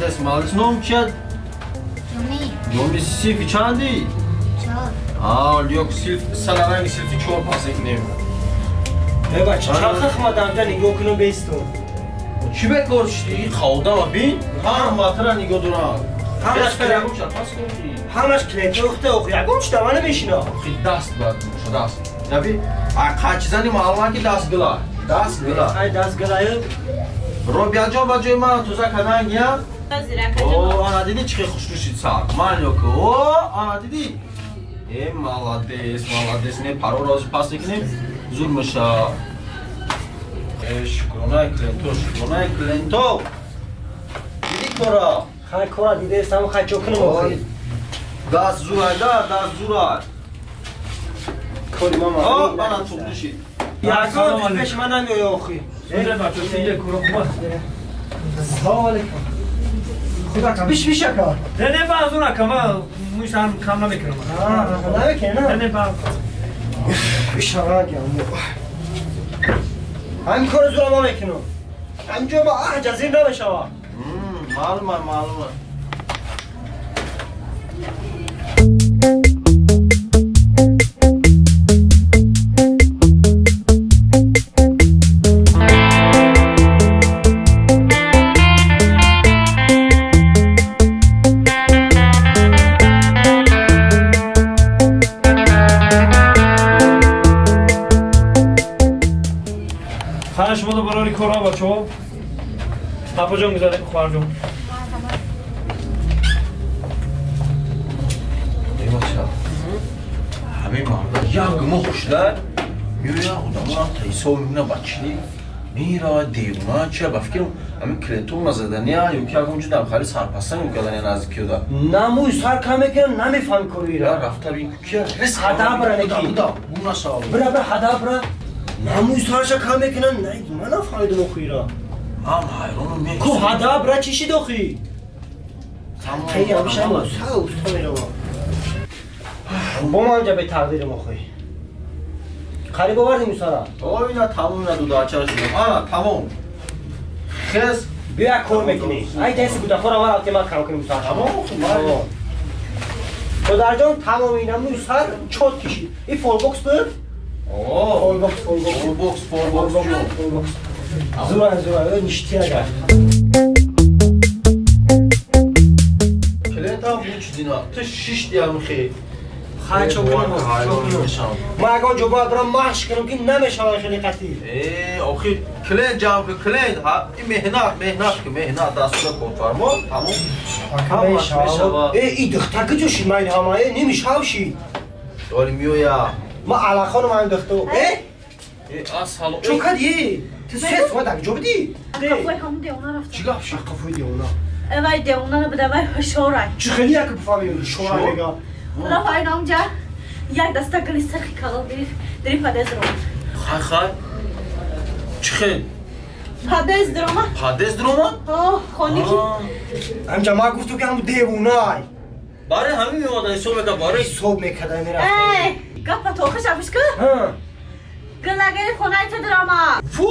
молодец, молодец. Ном чия? Номи сильфи чанди? Ёк саларанги сильфи 4 пас икнем. بچه چرا خمدم تا نگاه کنم بیستم چی بکار شدی؟ خودم ببین هم ماترا نگاه دارم همش کلیم شد پس کنی همش کلیم اخته اخی اگم چطور منو میشینا خیلی دست باید شد دست نبی قاچی زنی معلومه که دست گلا ای دست گلایه رو بیا جان با جای من توزا کدن گیا اوه آنا دیدی چی خوش روشید سر من یوکو اوه آنا دیدی ای молодец نه پارو راز پاس کنیم زور میشه شکرانه کلینتو دیدی کارا خیلی کارا دیده استم خیلی چوکنم اخی دست زورای دست زورای کاری ماما آه من هم توب نشید یکان پیش من نمیای اخی سوره بچه سیده کورو خوبه سلام علیکم خدا کن بیش کار نه بازو نکن من مویش هم کم نمیکنم نمیکنه نه بازو بیش راگم همین کار زورا ما میکنم همینجا ما جزیر نمیشه معلومه خواهش مالا برای کارا بچه ها پاپا جان گذاره خوار جان ای بچه همه مرده یک گمه خوشدر میویا آدم را تایسا میبینه بچه میره دیونا چه بفکرم همه کلینتون مزدنی ها یا که اونجا در خالی سرپستن میکردن یا نزدیکی دا نموی سر کم میکنم نمیفهم کاری یا را رفته بین که رسک حدا برا نکی بونا سال برا حدا برا نموی سرش کم میکنم نه من نفهمیدم اخی را هم حیرانو میگه کو حدا برا چیشید اخی خیلی همیشه ما ساوس میره با ما همجا به تقدیر اخی خریب آوردیم سارا آه اینا تموم اینا دو داچه را شدم آه تموم خیز بیا کار میکنی ای دستی بوده خورا ورا که من کم کنیم سر تمام تو در جان تمام اینا موی سر چوت کشید این فول بوکس بود فول بوکس زورا نشتی اگر کلینت هم بوچ دینا تو شش دیام خیلی خیلی چوکنم ما اگه جو باید برام محش کنم که نمیشه خیلی قطعی آخی کلینت جمع که کلینت این مهنت دست رو کن فرما تمام میشه این دختر که جوشید من همه نمیشه هاوشید داری میویا ما علاقانو من دختر اصلا چون کدیه تو سیت ما در جو بدی کافوی همون دیونا رفت چی گفت شد کافوی دیونا اوای دیونا رو بده وای شورای چه خیلی یک بفهمی شورای بگا رفت این آمجا یک دسته گلی سرخی کلال دری پادز روم خای چی خیلی؟ پادز دروما؟ خونی که همجا ما گفتو که همون دیوونای باره همین میمادن صبح که باره صبح میکده میرفت گفت تو خوش افش که گلگری خونای تو دراما فو